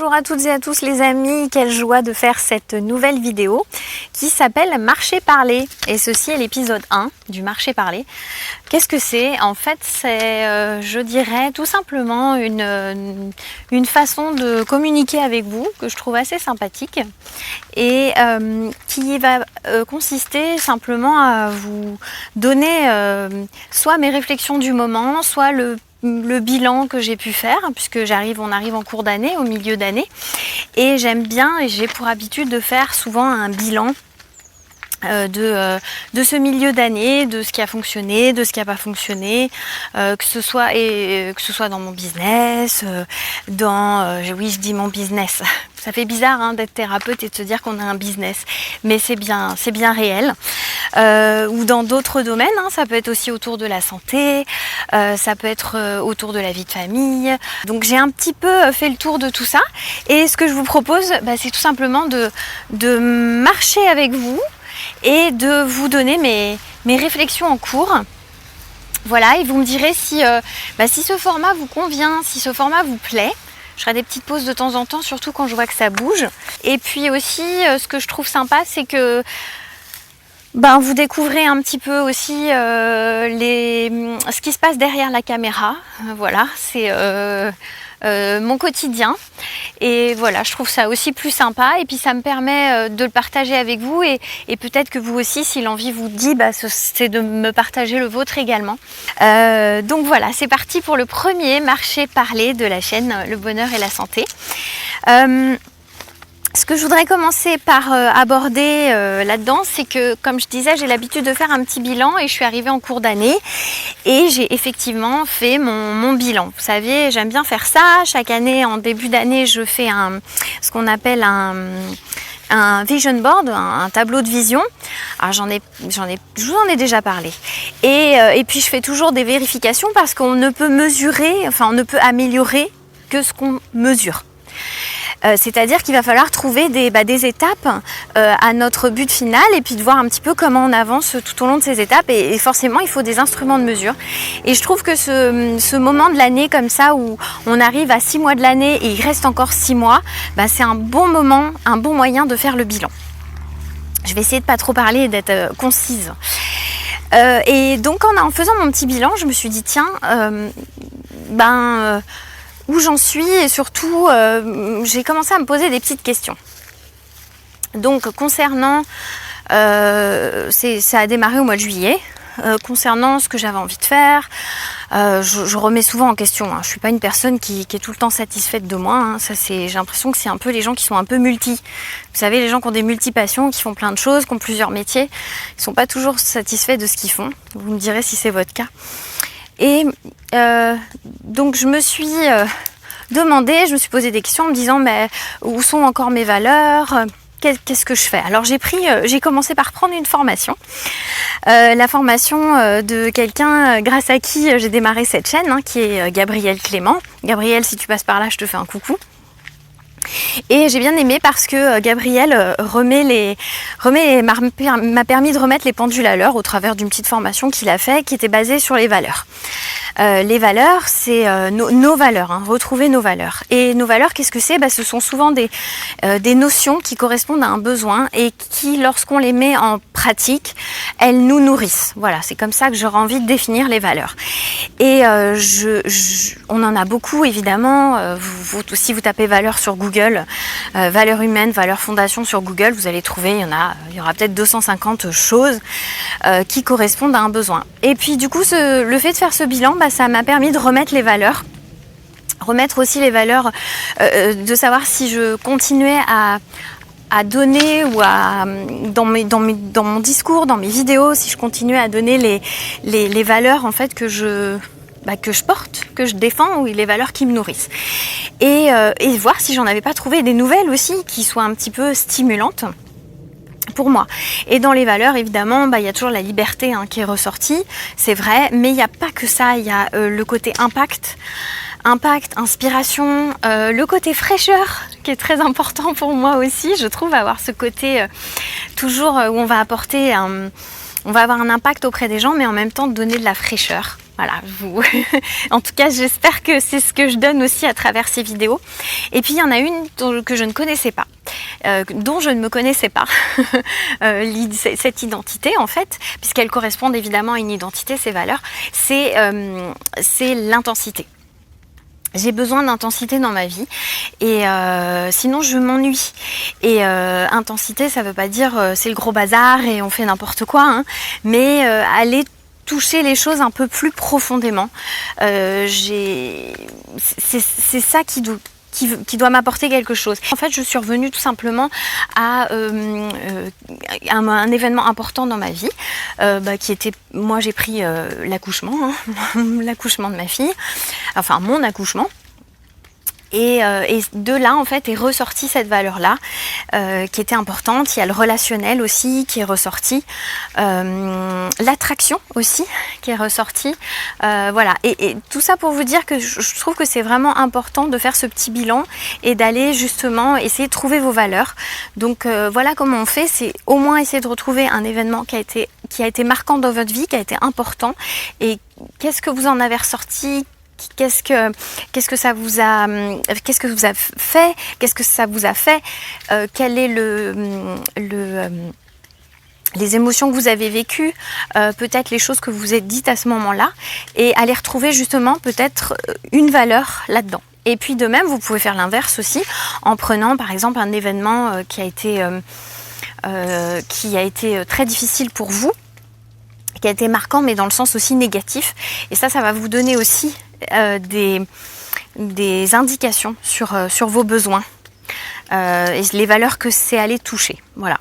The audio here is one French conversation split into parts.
Bonjour à toutes et à tous les amis, quelle joie de faire cette nouvelle vidéo qui s'appelle Marcher Parler. Et ceci est l'épisode 1 du Marcher Parler. Qu'est-ce que c'est? En fait, c'est, je dirais, tout simplement une façon de communiquer avec vous que je trouve assez sympathique et qui va consister simplement à vous donner soit mes réflexions du moment, soit le bilan que j'ai pu faire, puisque on arrive en cours d'année, au milieu d'année, et j'aime bien, et j'ai pour habitude de faire souvent un bilan de ce milieu d'année, de ce qui a fonctionné, de ce qui n'a pas fonctionné, que ce soit dans mon business, oui, je dis mon business. Ça fait bizarre hein, d'être thérapeute et de se dire qu'on a un business, mais c'est bien réel. Ou dans d'autres domaines, hein, ça peut être aussi autour de la santé, ça peut être autour de la vie de famille. Donc j'ai un petit peu fait le tour de tout ça, et ce que je vous propose, c'est tout simplement de marcher avec vous et de vous donner mes réflexions en cours. Voilà, et vous me direz si ce format vous convient, si ce format vous plaît. Je ferai des petites pauses de temps en temps, surtout quand je vois que ça bouge. Et puis aussi, ce que je trouve sympa, c'est que vous découvrez un petit peu aussi ce qui se passe derrière la caméra. Voilà, c'est mon quotidien. Et voilà, je trouve ça aussi plus sympa. Et puis ça me permet de le partager avec vous. Et peut-être que vous aussi, si l'envie vous dit, c'est de me partager le vôtre également. Donc voilà, c'est parti pour le premier Marcher Parler de la chaîne Le Bonheur et la Santé. Ce que je voudrais commencer par aborder là-dedans, c'est que, comme je disais, j'ai l'habitude de faire un petit bilan et je suis arrivée en cours d'année et j'ai effectivement fait mon bilan. Vous savez, j'aime bien faire ça. Chaque année, en début d'année, je fais ce qu'on appelle un vision board, un tableau de vision. Alors je vous en ai déjà parlé. Et puis je fais toujours des vérifications parce qu'on ne peut on ne peut améliorer que ce qu'on mesure. C'est-à-dire qu'il va falloir trouver des étapes à notre but final et puis de voir un petit peu comment on avance tout au long de ces étapes et forcément il faut des instruments de mesure. Et je trouve que ce moment de l'année comme ça où on arrive à 6 mois de l'année et il reste encore 6 mois, c'est un bon moment, un bon moyen de faire le bilan. Je vais essayer de pas trop parler et d'être concise. Et donc en faisant mon petit bilan, je me suis dit tiens, où j'en suis et surtout j'ai commencé à me poser des petites questions. Donc concernant, ça a démarré au mois de juillet, concernant ce que j'avais envie de faire, je remets souvent en question, hein. Je suis pas une personne qui est tout le temps satisfaite de moi, hein. J'ai l'impression que c'est un peu les gens qui sont un peu multi. Vous savez, les gens qui ont des multi-passions, qui font plein de choses, qui ont plusieurs métiers, ils sont pas toujours satisfaits de ce qu'ils font. Vous me direz si c'est votre cas. Et donc je me suis demandé, je me suis posé des questions en me disant mais où sont encore mes valeurs, qu'est-ce que je fais? Alors j'ai commencé par prendre une formation, la formation de quelqu'un grâce à qui j'ai démarré cette chaîne, hein, qui est Gabrielle Clément. Gabrielle, si tu passes par là, je te fais un coucou. Et j'ai bien aimé parce que Gabrielle m'a permis de remettre les pendules à l'heure au travers d'une petite formation qu'il a fait qui était basée sur les valeurs. Les valeurs, c'est nos valeurs, hein, retrouver nos valeurs. Et nos valeurs, qu'est-ce que c'est? Ce sont souvent des notions qui correspondent à un besoin et qui, lorsqu'on les met en pratique, elles nous nourrissent. Voilà, c'est comme ça que j'aurais envie de définir les valeurs. Et on en a beaucoup, évidemment. Si vous tapez valeurs sur Google, valeurs humaines, valeurs fondation sur Google, vous allez trouver, il y aura peut-être 250 choses qui correspondent à un besoin. Et puis du coup, le fait de faire ce bilan, ça m'a permis de remettre les valeurs. Remettre aussi les valeurs, de savoir si je continuais à donner ou dans mon discours, dans mes vidéos, si je continuais à donner les valeurs en fait que je porte, que je défends, ou les valeurs qui me nourrissent. Et voir si j'en avais pas trouvé des nouvelles aussi qui soient un petit peu stimulantes pour moi. Et dans les valeurs, évidemment, il y a toujours la liberté qui est ressortie, c'est vrai, mais il n'y a pas que ça, il y a le côté impact, inspiration, le côté fraîcheur qui est très important pour moi aussi, je trouve, avoir ce côté toujours où on va apporter on va avoir un impact auprès des gens, mais en même temps donner de la fraîcheur. Voilà, en tout cas, j'espère que c'est ce que je donne aussi à travers ces vidéos. Et puis, il y en a une que je ne connaissais pas, dont je ne me connaissais pas, cette identité en fait, puisqu'elle correspond évidemment à une identité, ses valeurs, c'est l'intensité. J'ai besoin d'intensité dans ma vie et sinon je m'ennuie. Et intensité, ça veut pas dire c'est le gros bazar et on fait n'importe quoi, hein, mais aller toucher les choses un peu plus profondément. C'est ça qui doit m'apporter quelque chose. En fait, je suis revenue tout simplement à un événement important dans ma vie, qui était, moi j'ai pris l'accouchement, hein, l'accouchement de ma fille, enfin mon accouchement. Et de là, en fait, est ressortie cette valeur-là, qui était importante. Il y a le relationnel aussi qui est ressorti, l'attraction aussi qui est ressortie. Voilà. Et tout ça pour vous dire que je trouve que c'est vraiment important de faire ce petit bilan et d'aller justement essayer de trouver vos valeurs. Donc voilà comment on fait, c'est au moins essayer de retrouver un événement qui a été marquant dans votre vie, qui a été important. Et qu'est-ce que vous en avez ressorti ? Qu'est-ce que ça vous a fait, qu'est-ce que ça vous a fait, quel est les émotions que vous avez vécues, peut-être les choses que vous vous êtes dites à ce moment-là, et aller retrouver justement peut-être une valeur là-dedans. Et puis de même, vous pouvez faire l'inverse aussi, en prenant par exemple un événement qui a été très difficile pour vous, qui a été marquant, mais dans le sens aussi négatif. Et ça va vous donner aussi des indications sur vos besoins et les valeurs que c'est allé toucher. Voilà.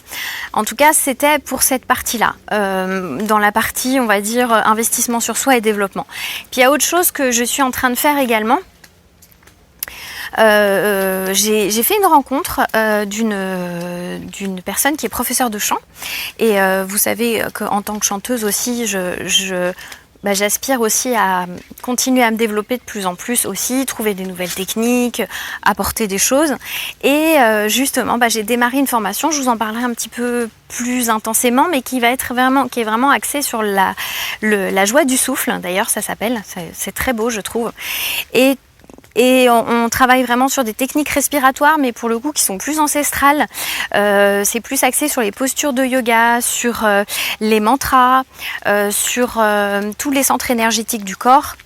En tout cas, c'était pour cette partie-là, dans la partie, on va dire, investissement sur soi et développement. Puis il y a autre chose que je suis en train de faire également. J'ai fait une rencontre d'une personne qui est professeure de chant et vous savez qu'en tant que chanteuse aussi j'aspire aussi à continuer à me développer de plus en plus aussi, trouver des nouvelles techniques, apporter des choses et justement j'ai démarré une formation, je vous en parlerai un petit peu plus intensément mais qui est vraiment axée sur la joie du souffle, d'ailleurs ça s'appelle, c'est très beau je trouve. Et on travaille vraiment sur des techniques respiratoires, mais pour le coup qui sont plus ancestrales. C'est plus axé sur les postures de yoga, sur les mantras, sur tous les centres énergétiques du corps.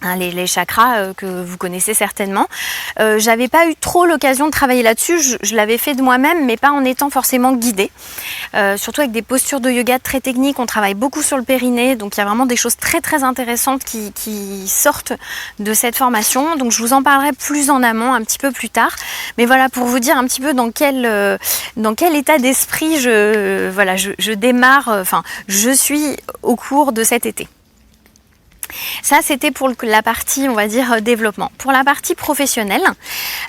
Hein, les chakras que vous connaissez certainement. J'avais pas eu trop l'occasion de travailler là-dessus, je l'avais fait de moi-même, mais pas en étant forcément guidée. Surtout avec des postures de yoga très techniques, on travaille beaucoup sur le périnée, donc il y a vraiment des choses très très intéressantes qui sortent de cette formation. Donc je vous en parlerai plus en amont, un petit peu plus tard. Mais voilà, pour vous dire un petit peu dans quel état d'esprit je démarre, je suis au cours de cet été. Ça, c'était pour la partie, on va dire, développement. Pour la partie professionnelle,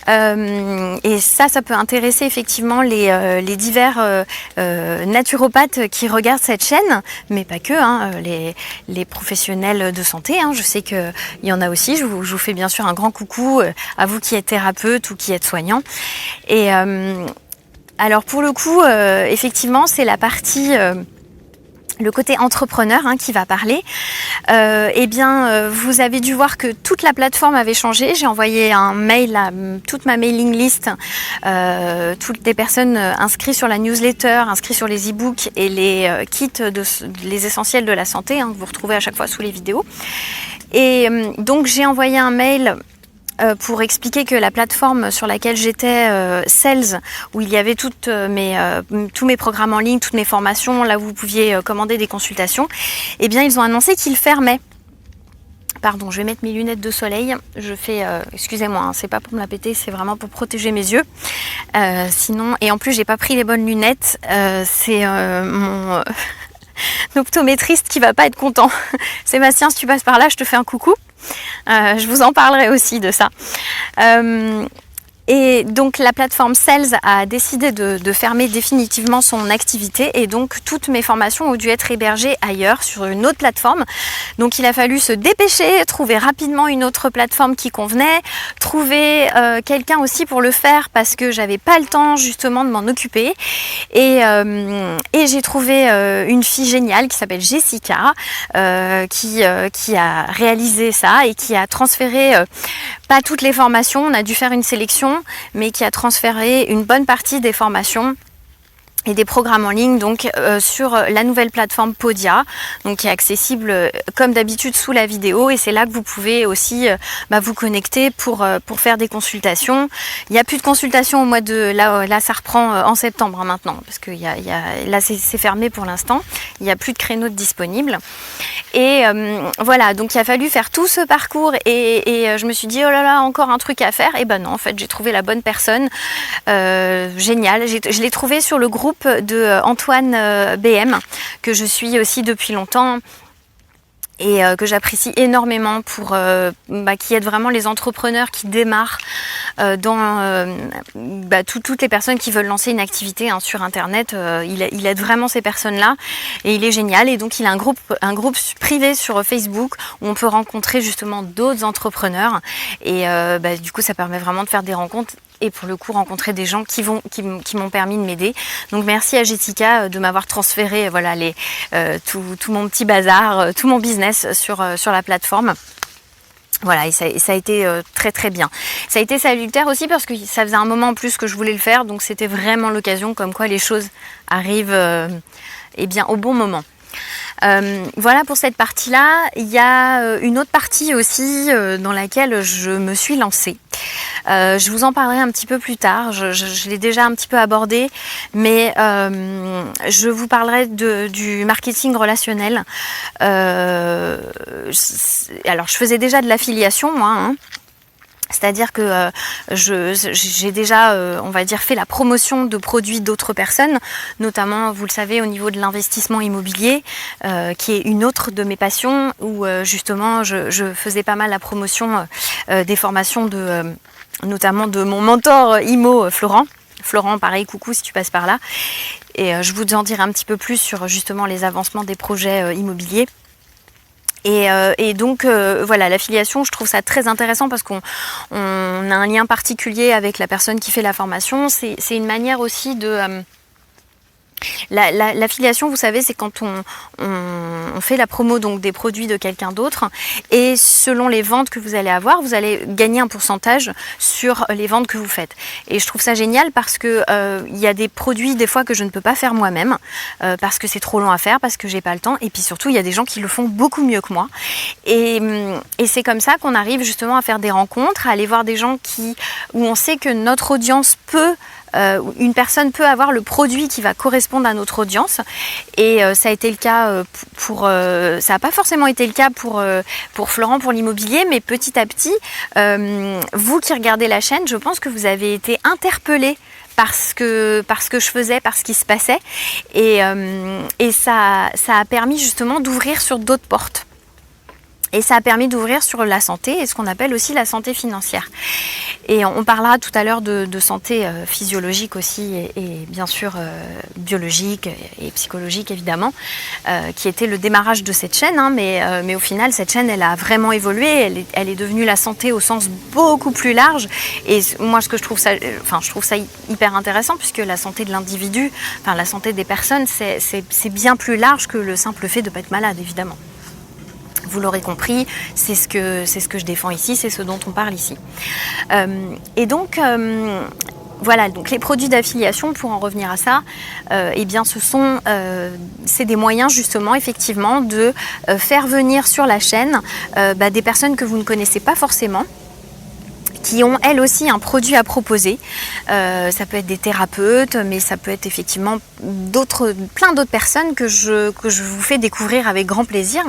et ça peut intéresser effectivement les divers naturopathes qui regardent cette chaîne, mais pas que, hein, les professionnels de santé. Hein, je sais qu'il y en a aussi. Je vous fais bien sûr un grand coucou à vous qui êtes thérapeute ou qui êtes soignant. Et alors pour le coup, effectivement, c'est la partie... le côté entrepreneur qui va parler. Vous avez dû voir que toute la plateforme avait changé. J'ai envoyé un mail à toute ma mailing list, toutes les personnes inscrites sur la newsletter, inscrites sur les e-books et les kits, les essentiels de la santé, que vous retrouvez à chaque fois sous les vidéos. Et donc j'ai envoyé un mail pour expliquer que la plateforme sur laquelle j'étais, Sales, où il y avait tous mes programmes en ligne, toutes mes formations, là où vous pouviez commander des consultations, eh bien ils ont annoncé qu'ils fermaient. Pardon, je vais mettre mes lunettes de soleil. Je fais, excusez-moi, c'est pas pour me la péter, c'est vraiment pour protéger mes yeux. Sinon, et en plus j'ai pas pris les bonnes lunettes. C'est mon optométriste qui va pas être content. Sébastien, si tu passes par là, je te fais un coucou. Je vous en parlerai aussi de ça. Et donc la plateforme Sales a décidé de fermer définitivement son activité et donc toutes mes formations ont dû être hébergées ailleurs sur une autre plateforme. Donc il a fallu se dépêcher, trouver rapidement une autre plateforme qui convenait, trouver quelqu'un aussi pour le faire parce que j'avais pas le temps justement de m'en occuper. Et j'ai trouvé une fille géniale qui s'appelle Jessica qui a réalisé ça et qui a transféré pas toutes les formations, on a dû faire une sélection, mais qui a transféré une bonne partie des formations et des programmes en ligne donc sur la nouvelle plateforme Podia, donc qui est accessible comme d'habitude sous la vidéo, et c'est là que vous pouvez aussi vous connecter pour faire des consultations. Il n'y a plus de consultations au mois de là ça reprend en septembre maintenant, parce que là c'est fermé pour l'instant, il n'y a plus de créneaux disponibles. Et voilà, donc il a fallu faire tout ce parcours et je me suis dit oh là là, encore un truc à faire. Et ben non, en fait j'ai trouvé la bonne personne, génial. Je l'ai trouvé sur le groupe de Antoine BM, que je suis aussi depuis longtemps et que j'apprécie énormément pour qui aide vraiment les entrepreneurs qui démarrent toutes les personnes qui veulent lancer une activité sur internet. Il aide vraiment ces personnes-là et il est génial. Et donc il a un groupe privé sur Facebook où on peut rencontrer justement d'autres entrepreneurs et du coup ça permet vraiment de faire des rencontres et pour le coup rencontrer des gens qui m'ont permis de m'aider. Donc merci à Jessica de m'avoir transféré tout mon petit bazar, tout mon business sur la plateforme. Voilà, et ça a été très très bien. Ça a été salutaire aussi parce que ça faisait un moment en plus que je voulais le faire, donc c'était vraiment l'occasion, comme quoi les choses arrivent au bon moment. Voilà pour cette partie-là. Il y a une autre partie aussi dans laquelle je me suis lancée. Je vous en parlerai un petit peu plus tard, je l'ai déjà un petit peu abordé, mais je vous parlerai du marketing relationnel. Alors je faisais déjà de l'affiliation moi, c'est-à-dire que j'ai déjà, on va dire, fait la promotion de produits d'autres personnes, notamment, vous le savez, au niveau de l'investissement immobilier, qui est une autre de mes passions, où justement, je faisais pas mal la promotion des formations notamment de mon mentor IMO, Florent. Florent, pareil, coucou si tu passes par là. Et je vous en dirai un petit peu plus sur justement les avancements des projets immobiliers. Et donc voilà, l'affiliation, je trouve ça très intéressant parce qu'on a un lien particulier avec la personne qui fait la formation. C'est une manière aussi de... L'affiliation, vous savez, c'est quand on fait la promo donc des produits de quelqu'un d'autre et selon les ventes que vous allez avoir, vous allez gagner un pourcentage sur les ventes que vous faites. Et je trouve ça génial parce que il y a des produits des fois que je ne peux pas faire moi-même parce que c'est trop long à faire, parce que j'ai pas le temps, et puis surtout il y a des gens qui le font beaucoup mieux que moi. Et c'est comme ça qu'on arrive justement à faire des rencontres, à aller voir des gens où on sait que notre audience une personne peut avoir le produit qui va correspondre à notre audience, et ça a été le cas ça n'a pas forcément été le cas pour Florent pour l'immobilier, mais petit à petit vous qui regardez la chaîne, je pense que vous avez été interpellés par ce que je faisais, par ce qui se passait, et ça a permis justement d'ouvrir sur d'autres portes. Et ça a permis d'ouvrir sur la santé et ce qu'on appelle aussi la santé financière. Et on parlera tout à l'heure de santé physiologique aussi et bien sûr biologique et psychologique évidemment, qui était le démarrage de cette chaîne. Mais au final, cette chaîne, elle a vraiment évolué. Elle est devenue la santé au sens beaucoup plus large. Et moi, je trouve ça hyper intéressant puisque la santé de l'individu, la santé des personnes, c'est bien plus large que le simple fait de ne pas être malade, évidemment. Vous l'aurez compris, c'est ce que je défends ici, c'est ce dont on parle ici. Et donc, voilà, donc les produits d'affiliation, pour en revenir à ça, c'est des moyens justement, effectivement, de faire venir sur la chaîne des personnes que vous ne connaissez pas forcément, qui ont elles aussi un produit à proposer. Ça peut être des thérapeutes, mais ça peut être effectivement plein d'autres personnes que je vous fais découvrir avec grand plaisir.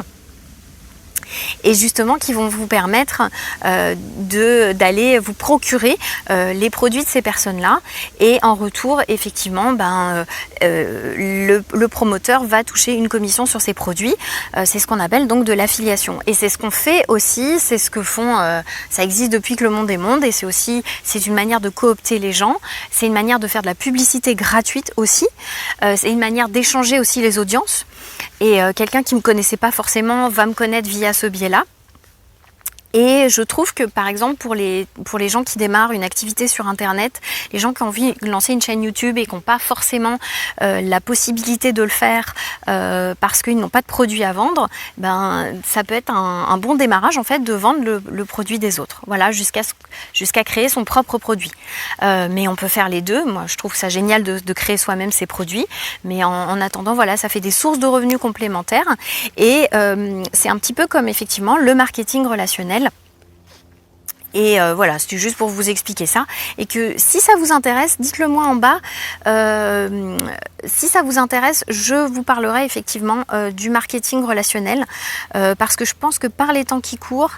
et justement qui vont vous permettre d'aller vous procurer les produits de ces personnes-là, et en retour effectivement le promoteur va toucher une commission sur ces produits. C'est ce qu'on appelle donc de l'affiliation, et c'est ce qu'on fait aussi, c'est ce que font, ça existe depuis que le monde est monde, et c'est une manière de coopter les gens, c'est une manière de faire de la publicité gratuite aussi, c'est une manière d'échanger aussi les audiences, et quelqu'un qui ne me connaissait pas forcément va me connaître via ce biais-là. Et je trouve que par exemple pour les gens qui démarrent une activité sur internet, les gens qui ont envie de lancer une chaîne YouTube et qui n'ont pas forcément la possibilité de le faire parce qu'ils n'ont pas de produit à vendre, ça peut être un bon démarrage en fait de vendre le produit des autres. Voilà, jusqu'à créer son propre produit. Mais on peut faire les deux. Moi je trouve ça génial de créer soi-même ses produits, mais en attendant voilà, ça fait des sources de revenus complémentaires, et c'est un petit peu comme effectivement le marketing relationnel. Et voilà, c'est juste pour vous expliquer ça, et que si ça vous intéresse, dites-le moi en bas. Si ça vous intéresse, je vous parlerai effectivement du marketing relationnel, parce que je pense que par les temps qui courent,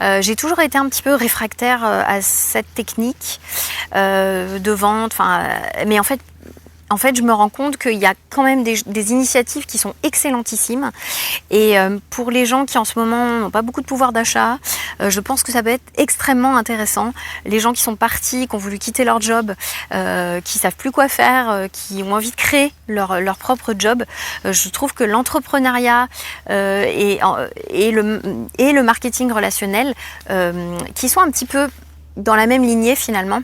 j'ai toujours été un petit peu réfractaire à cette technique de vente, mais en fait, je me rends compte qu'il y a quand même des initiatives qui sont excellentissimes, et pour les gens qui en ce moment n'ont pas beaucoup de pouvoir d'achat, je pense que ça peut être extrêmement intéressant. Les gens qui sont partis, qui ont voulu quitter leur job, qui savent plus quoi faire, qui ont envie de créer leur propre job, je trouve que l'entrepreneuriat et le marketing relationnel, qui sont un petit peu dans la même lignée finalement,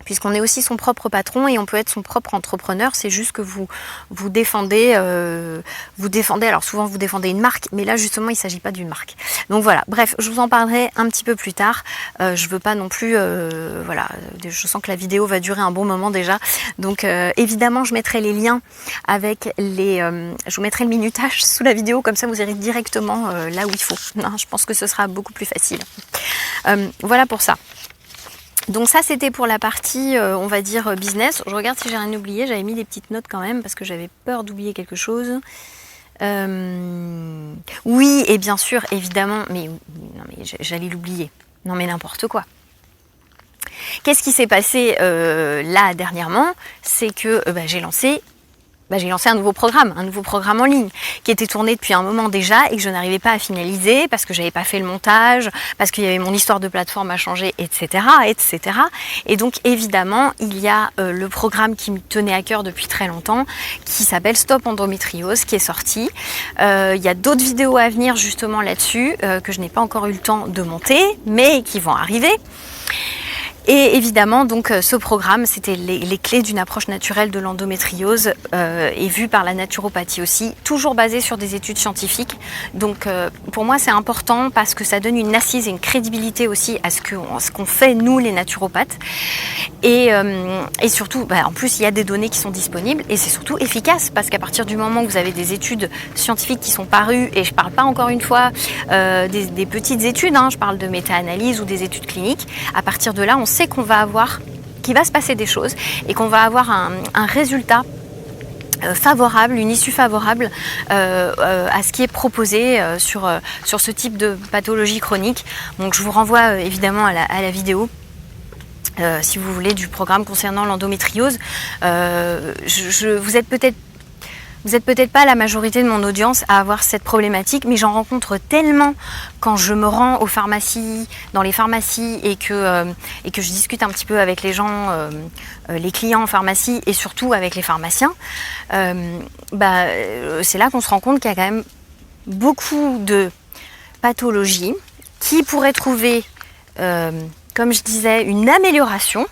puisqu'on est aussi son propre patron et on peut être son propre entrepreneur. C'est juste que vous défendez, alors souvent vous défendez une marque, mais là justement il ne s'agit pas d'une marque. Donc voilà, bref, je vous en parlerai un petit peu plus tard. Je veux pas non plus, voilà, je sens que la vidéo va durer un bon moment déjà. Donc évidemment je mettrai les liens avec je vous mettrai le minutage sous la vidéo, comme ça vous irez directement là où il faut. Non, je pense que ce sera beaucoup plus facile. Voilà pour ça. Donc ça c'était pour la partie on va dire business. Je regarde si j'ai rien oublié, j'avais mis des petites notes quand même parce que j'avais peur d'oublier quelque chose. Oui, et bien sûr, évidemment, mais j'allais l'oublier. Non mais n'importe quoi. Qu'est-ce qui s'est passé là dernièrement? C'est que j'ai lancé un nouveau programme en ligne qui était tourné depuis un moment déjà et que je n'arrivais pas à finaliser parce que j'avais pas fait le montage, parce qu'il y avait mon histoire de plateforme à changer, etc., etc. Et donc évidemment, il y a le programme qui me tenait à cœur depuis très longtemps, qui s'appelle Stop Endométriose, qui est sorti. Il y a d'autres vidéos à venir justement là-dessus que je n'ai pas encore eu le temps de monter, mais qui vont arriver. Et évidemment, donc, ce programme, c'était les clés d'une approche naturelle de l'endométriose et vue par la naturopathie aussi, toujours basée sur des études scientifiques. Donc, pour moi, c'est important parce que ça donne une assise et une crédibilité aussi à ce qu'on fait, nous, les naturopathes. Et surtout, en plus, il y a des données qui sont disponibles et c'est surtout efficace parce qu'à partir du moment où vous avez des études scientifiques qui sont parues, et je ne parle pas encore une fois des petites études, je parle de méta-analyse ou des études cliniques, à partir de là, on sait qu'il va se passer des choses et qu'on va avoir un résultat favorable, une issue favorable à ce qui est proposé sur ce type de pathologie chronique. Donc je vous renvoie évidemment à la vidéo. Si vous voulez, du programme concernant l'endométriose. Vous êtes peut-être pas la majorité de mon audience à avoir cette problématique, mais j'en rencontre tellement quand je me rends aux pharmacies, dans les pharmacies, et que je discute un petit peu avec les gens, les clients en pharmacie, et surtout avec les pharmaciens. C'est là qu'on se rend compte qu'il y a quand même beaucoup de pathologies qui pourraient trouver, comme je disais, une amélioration,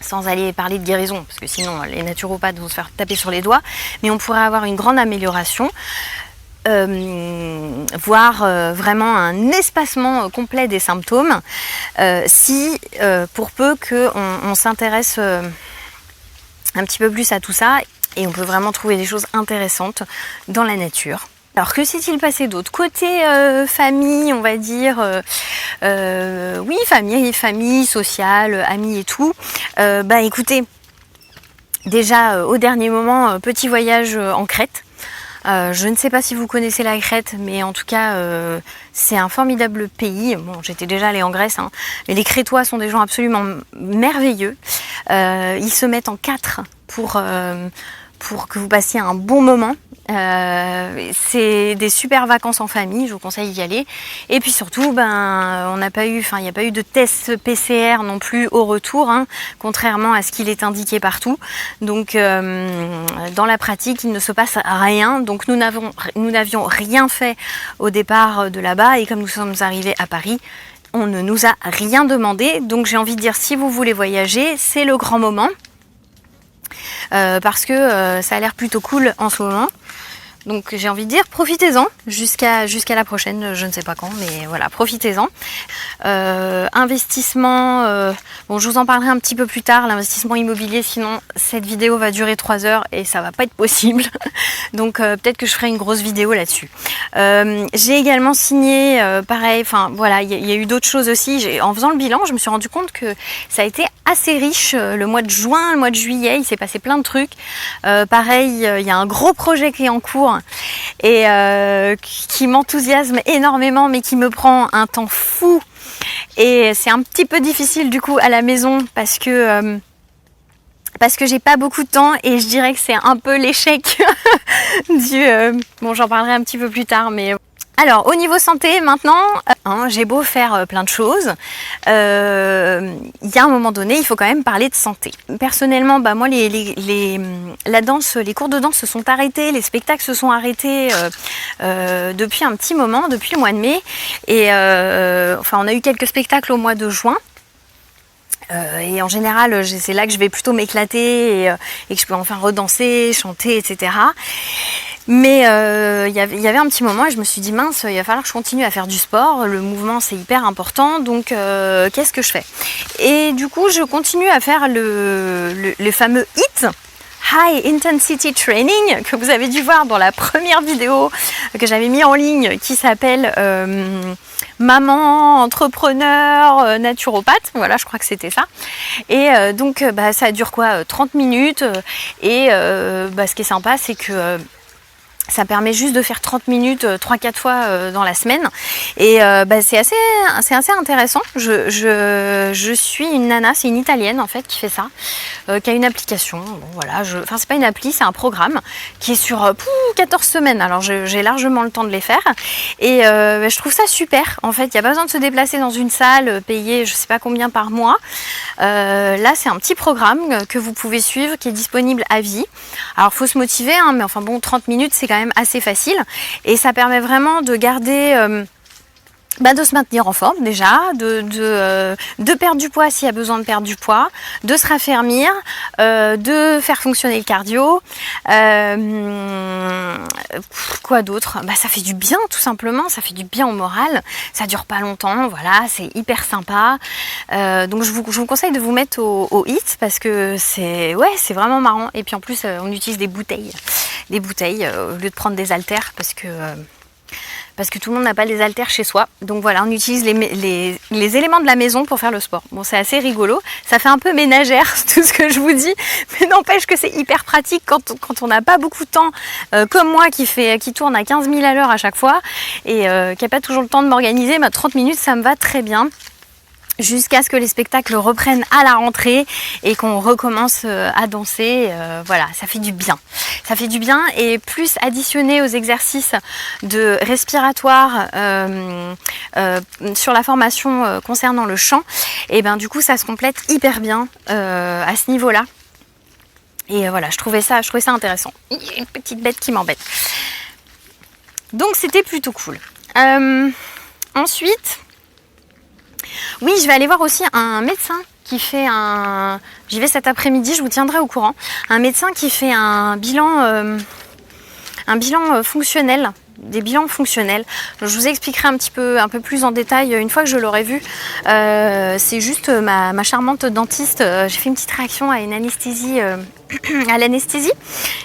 sans aller parler de guérison, parce que sinon les naturopathes vont se faire taper sur les doigts, mais on pourrait avoir une grande amélioration, voire vraiment un espacement complet des symptômes, si pour peu qu'on s'intéresse un petit peu plus à tout ça, et on peut vraiment trouver des choses intéressantes dans la nature. Alors que s'est-il passé d'autre? Côté famille, on va dire, oui, famille sociale, amis et tout. Écoutez, déjà au dernier moment, petit voyage en Crète. Je ne sais pas si vous connaissez la Crète, mais en tout cas, c'est un formidable pays. Bon, j'étais déjà allée en Grèce, hein, mais les Crétois sont des gens absolument merveilleux. Ils se mettent en quatre pour que vous passiez un bon moment. C'est des super vacances en famille, je vous conseille d'y aller. Et puis surtout, il n'y a pas eu de test PCR non plus au retour, hein, contrairement à ce qu'il est indiqué partout. Donc dans la pratique, il ne se passe rien. Donc nous n'avions rien fait au départ de là-bas, et comme nous sommes arrivés à Paris, on ne nous a rien demandé. Donc j'ai envie de dire, si vous voulez voyager, c'est le grand moment. Parce que ça a l'air plutôt cool en ce moment. Donc j'ai envie de dire, profitez-en jusqu'à la prochaine, je ne sais pas quand, mais voilà, profitez-en. Investissement, bon, je vous en parlerai un petit peu plus tard, l'investissement immobilier, sinon cette vidéo va durer 3 heures et ça va pas être possible. Donc peut-être que je ferai une grosse vidéo là-dessus. J'ai également signé, pareil, enfin voilà, il y a eu d'autres choses aussi. En faisant le bilan, je me suis rendu compte que ça a été assez riche le mois de juin, le mois de juillet, il s'est passé plein de trucs. Pareil, il y a un gros projet qui est en cours et qui m'enthousiasme énormément, mais qui me prend un temps fou, et c'est un petit peu difficile du coup à la maison parce que j'ai pas beaucoup de temps, et je dirais que c'est un peu l'échec bon, j'en parlerai un petit peu plus tard, mais alors au niveau santé maintenant, j'ai beau faire plein de choses, il y a un moment donné, il faut quand même parler de santé. Personnellement, moi la danse, les cours de danse se sont arrêtés, les spectacles se sont arrêtés depuis un petit moment, depuis le mois de mai, et on a eu quelques spectacles au mois de juin. Et en général, c'est là que je vais plutôt m'éclater et que je peux enfin redanser, chanter, etc. Mais il y avait un petit moment et je me suis dit, mince, il va falloir que je continue à faire du sport. Le mouvement, c'est hyper important. Donc, qu'est-ce que je fais? Et du coup, je continue à faire le fameux HIIT, High Intensity Training, que vous avez dû voir dans la première vidéo que j'avais mis en ligne, qui s'appelle Maman, entrepreneur, naturopathe. Voilà, je crois que c'était ça. Et donc, ça dure quoi, 30 minutes. Et ce qui est sympa, c'est que ça permet juste de faire 30 minutes 3-4 fois dans la semaine, et c'est assez intéressant. Je suis une nana, c'est une italienne en fait qui fait ça, qui a une application. Bon, voilà, c'est pas une appli, c'est un programme qui est sur 14 semaines. Alors j'ai largement le temps de les faire, et je trouve ça super. En fait, il n'y a pas besoin de se déplacer dans une salle, payer je sais pas combien par mois. Là, c'est un petit programme que vous pouvez suivre, qui est disponible à vie. Alors, faut se motiver, hein, mais enfin bon, 30 minutes, c'est quand même assez facile, et ça permet vraiment de garder, de se maintenir en forme déjà, de perdre du poids s'il y a besoin de perdre du poids, de se raffermir, de faire fonctionner le cardio. Quoi d'autre? Ça fait du bien, tout simplement, ça fait du bien au moral, ça dure pas longtemps, voilà, c'est hyper sympa. Donc je vous conseille de vous mettre au HIIT, parce que c'est vraiment marrant, et puis en plus on utilise des bouteilles au lieu de prendre des haltères, parce que tout le monde n'a pas les haltères chez soi. Donc voilà, on utilise les éléments de la maison pour faire le sport. Bon, c'est assez rigolo, ça fait un peu ménagère tout ce que je vous dis, mais n'empêche que c'est hyper pratique quand on n'a pas beaucoup de temps, comme moi qui tourne à 15 000 à l'heure à chaque fois, et qui n'a pas toujours le temps de m'organiser. 30 minutes, ça me va très bien, jusqu'à ce que les spectacles reprennent à la rentrée et qu'on recommence à danser. Voilà, ça fait du bien. Ça fait du bien, et plus additionné aux exercices de respiratoire sur la formation concernant le chant, et du coup ça se complète hyper bien à ce niveau-là. Et voilà, je trouvais ça intéressant. Il y a une petite bête qui m'embête. Donc c'était plutôt cool. Ensuite, oui, je vais aller voir aussi un médecin qui fait j'y vais cet après-midi, je vous tiendrai au courant. Un médecin qui fait un bilan fonctionnel, des bilans fonctionnels. Je vous expliquerai un peu plus en détail une fois que je l'aurai vu. C'est juste ma charmante dentiste. J'ai fait une petite réaction à une anesthésie, à l'anesthésie,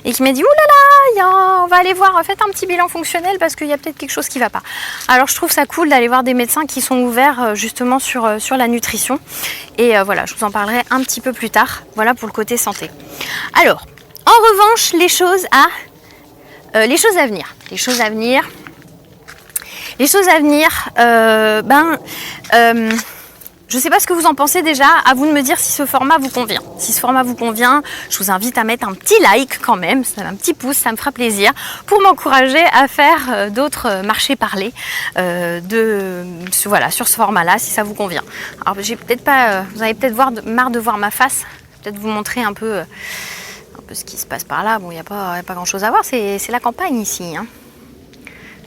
et qui m'a dit: ouh là là, on va aller voir, faites un petit bilan fonctionnel parce qu'il y a peut-être quelque chose qui va pas. Alors je trouve ça cool d'aller voir des médecins qui sont ouverts justement sur la nutrition, et voilà, je vous en parlerai un petit peu plus tard. Voilà pour le côté santé. Alors, en revanche, les choses à Les choses à venir. Je ne sais pas ce que vous en pensez déjà, à vous de me dire si ce format vous convient. Si ce format vous convient, je vous invite à mettre un petit like quand même, un petit pouce, ça me fera plaisir, pour m'encourager à faire d'autres marchés parlés sur ce format-là, si ça vous convient. Alors vous allez peut-être marre de voir ma face, peut-être vous montrer un peu ce qui se passe par là. Bon, il n'y a pas grand-chose à voir, c'est la campagne ici, hein.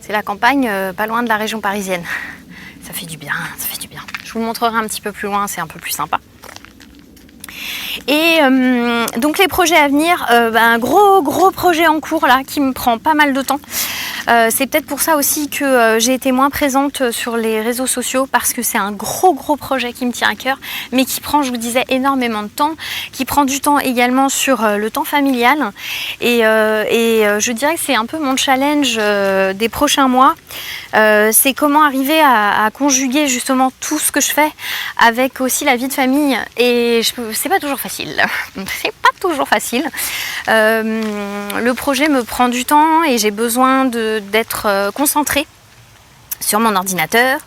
C'est la campagne, pas loin de la région parisienne. Ça fait du bien. Je vous montrerai un petit peu plus loin, c'est un peu plus sympa. Et donc les projets à venir, un gros projet en cours là qui me prend pas mal de temps. C'est peut-être pour ça aussi que j'ai été moins présente sur les réseaux sociaux, parce que c'est un gros projet qui me tient à cœur, mais qui prend, je vous disais, énormément de temps, qui prend du temps également sur le temps familial. Et je dirais que c'est un peu mon challenge des prochains mois. C'est comment arriver à conjuguer justement tout ce que je fais avec aussi la vie de famille. Et c'est pas toujours facile. Le projet me prend du temps et j'ai besoin d'être concentrée sur mon ordinateur.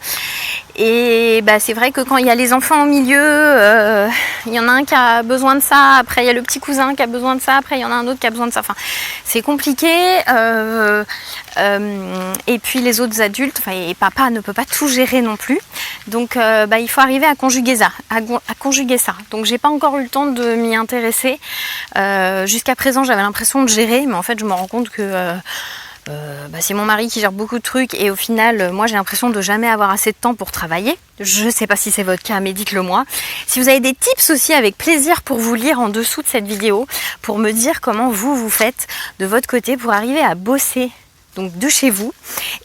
Et c'est vrai que quand il y a les enfants au milieu, il y en a un qui a besoin de ça, après il y a le petit cousin qui a besoin de ça, après il y en a un autre qui a besoin de ça. Enfin, c'est compliqué. Et puis les autres adultes, et papa ne peut pas tout gérer non plus. Donc il faut arriver à conjuguer ça. Donc j'ai pas encore eu le temps de m'y intéresser. Jusqu'à présent j'avais l'impression de gérer, mais en fait je me rends compte que c'est mon mari qui gère beaucoup de trucs, et au final moi j'ai l'impression de jamais avoir assez de temps pour travailler. Je sais pas si c'est votre cas, mais dites-le moi. Si vous avez des tips aussi, avec plaisir pour vous lire en dessous de cette vidéo, pour me dire comment vous faites de votre côté pour arriver à bosser donc de chez vous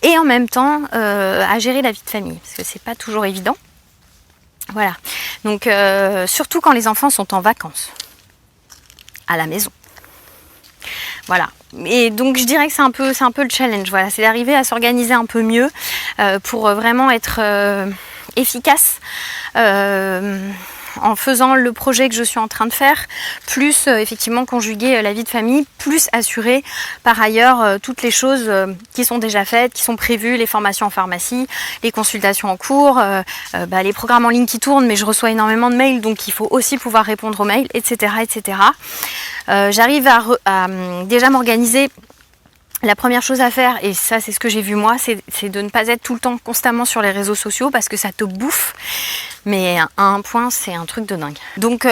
et en même temps à gérer la vie de famille, parce que c'est pas toujours évident. Voilà, donc surtout quand les enfants sont en vacances à la maison. Voilà, et donc je dirais que c'est un peu le challenge. Voilà, c'est d'arriver à s'organiser un peu mieux pour vraiment être efficace en faisant le projet que je suis en train de faire, plus effectivement conjuguer la vie de famille, plus assurer par ailleurs toutes les choses qui sont déjà faites, qui sont prévues, les formations en pharmacie, les consultations en cours, les programmes en ligne qui tournent, mais je reçois énormément de mails, donc il faut aussi pouvoir répondre aux mails, etc. J'arrive à déjà m'organiser. La première chose à faire, et ça c'est ce que j'ai vu moi, c'est de ne pas être tout le temps constamment sur les réseaux sociaux, parce que ça te bouffe. Mais à un point, c'est un truc de dingue. Donc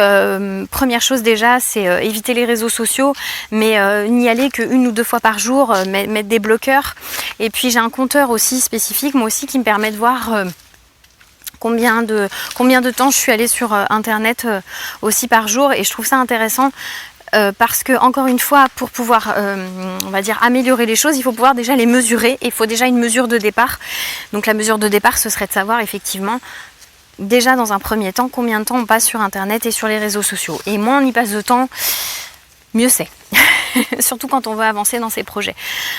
première chose déjà, c'est éviter les réseaux sociaux, mais n'y aller qu'une ou deux fois par jour, mettre des bloqueurs. Et puis j'ai un compteur aussi spécifique, moi aussi, qui me permet de voir combien de temps je suis allée sur internet aussi par jour, et je trouve ça intéressant. Parce que, encore une fois, pour pouvoir on va dire améliorer les choses, il faut pouvoir déjà les mesurer, et il faut déjà une mesure de départ. Donc la mesure de départ, ce serait de savoir effectivement déjà dans un premier temps combien de temps on passe sur internet et sur les réseaux sociaux. Et moins on y passe de temps, mieux c'est. Surtout quand on veut avancer dans ces projets.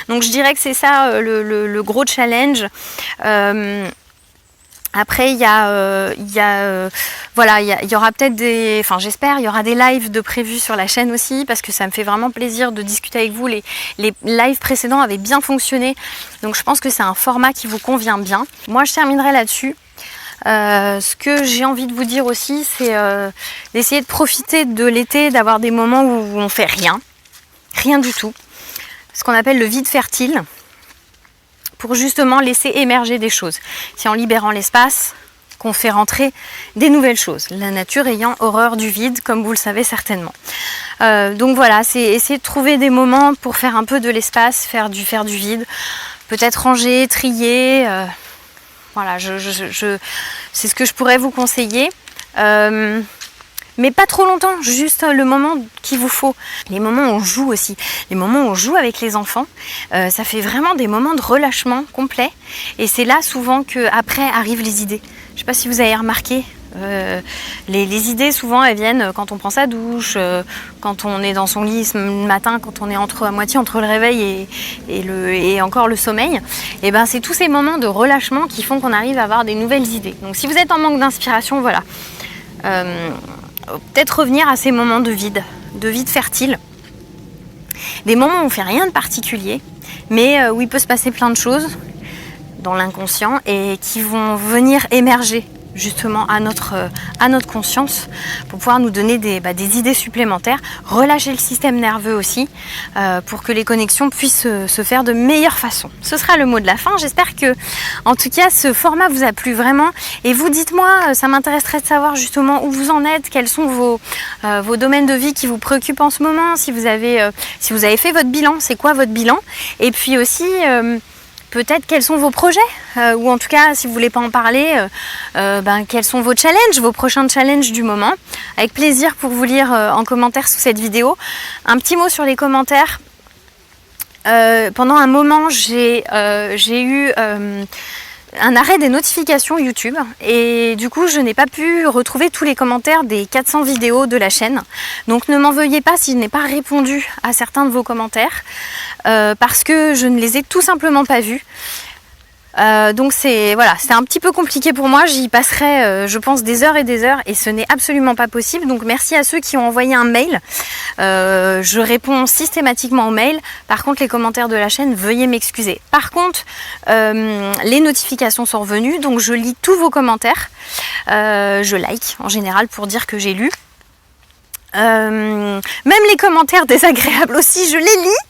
Donc je dirais que c'est ça le gros challenge. Après, il y aura peut-être j'espère, il y aura des lives de prévus sur la chaîne aussi, parce que ça me fait vraiment plaisir de discuter avec vous. Les lives précédents avaient bien fonctionné, donc je pense que c'est un format qui vous convient bien. Moi, je terminerai là-dessus. Ce que j'ai envie de vous dire aussi, c'est d'essayer de profiter de l'été, d'avoir des moments où on fait rien du tout, ce qu'on appelle le vide fertile, pour justement laisser émerger des choses. C'est en libérant l'espace qu'on fait rentrer des nouvelles choses. La nature ayant horreur du vide, comme vous le savez certainement. Donc voilà, c'est essayer de trouver des moments pour faire un peu de l'espace, faire du vide, peut-être ranger, trier. Voilà, c'est ce que je pourrais vous conseiller. Mais pas trop longtemps, juste le moment qu'il vous faut. Les moments où on joue aussi, les moments où on joue avec les enfants, ça fait vraiment des moments de relâchement complet. Et c'est là souvent qu'après arrivent les idées. Je ne sais pas si vous avez remarqué, les idées souvent elles viennent quand on prend sa douche, quand on est dans son lit le matin, quand on est à moitié entre le réveil et encore le sommeil. Et ben c'est tous ces moments de relâchement qui font qu'on arrive à avoir des nouvelles idées. Donc si vous êtes en manque d'inspiration, voilà. Peut-être revenir à ces moments de vide fertile, des moments où on ne fait rien de particulier, mais où il peut se passer plein de choses dans l'inconscient et qui vont venir émerger justement à notre conscience pour pouvoir nous donner des idées supplémentaires, relâcher le système nerveux aussi pour que les connexions puissent se faire de meilleure façon. Ce sera le mot de la fin. J'espère que en tout cas ce format vous a plu vraiment et vous dites-moi, ça m'intéresserait de savoir justement où vous en êtes, quels sont vos domaines de vie qui vous préoccupent en ce moment, si vous avez fait votre bilan, c'est quoi votre bilan, et puis aussi peut-être quels sont vos projets, ou en tout cas si vous ne voulez pas en parler, quels sont vos challenges, vos prochains challenges du moment. Avec plaisir pour vous lire en commentaire sous cette vidéo. Un petit mot sur les commentaires. Pendant un moment j'ai eu un arrêt des notifications YouTube et du coup je n'ai pas pu retrouver tous les commentaires des 400 vidéos de la chaîne, donc ne m'en veuillez pas si je n'ai pas répondu à certains de vos commentaires parce que je ne les ai tout simplement pas vus. Donc c'est un petit peu compliqué pour moi, j'y passerai je pense des heures et ce n'est absolument pas possible. Donc merci à ceux qui ont envoyé un mail, je réponds systématiquement aux mails. Par contre les commentaires de la chaîne, veuillez m'excuser. Par contre les notifications sont revenues, donc je lis tous vos commentaires, je like en général pour dire que j'ai lu. Même les commentaires désagréables aussi je les lis,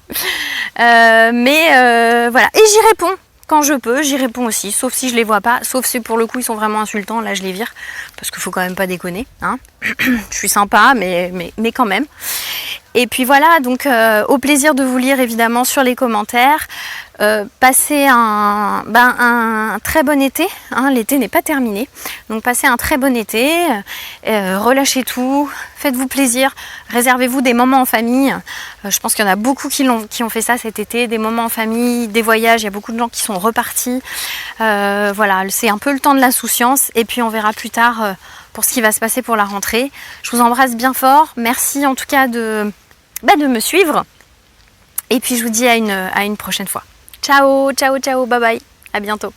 voilà, et j'y réponds. Quand je peux, j'y réponds aussi, sauf si je les vois pas, sauf si pour le coup ils sont vraiment insultants, là je les vire, parce qu'il faut quand même pas déconner, hein. Je suis sympa, mais quand même. Et puis voilà, donc au plaisir de vous lire évidemment sur les commentaires. Passez un très bon été, hein, l'été n'est pas terminé, donc passez un très bon été, relâchez tout, faites-vous plaisir, réservez-vous des moments en famille. Je pense qu'il y en a beaucoup qui ont fait ça cet été, des moments en famille, des voyages, il y a beaucoup de gens qui sont repartis. Voilà, c'est un peu le temps de l'insouciance et puis on verra plus tard pour ce qui va se passer pour la rentrée. Je vous embrasse bien fort, merci en tout cas de me suivre et puis je vous dis à une prochaine fois. Ciao, ciao, ciao, bye bye, à bientôt.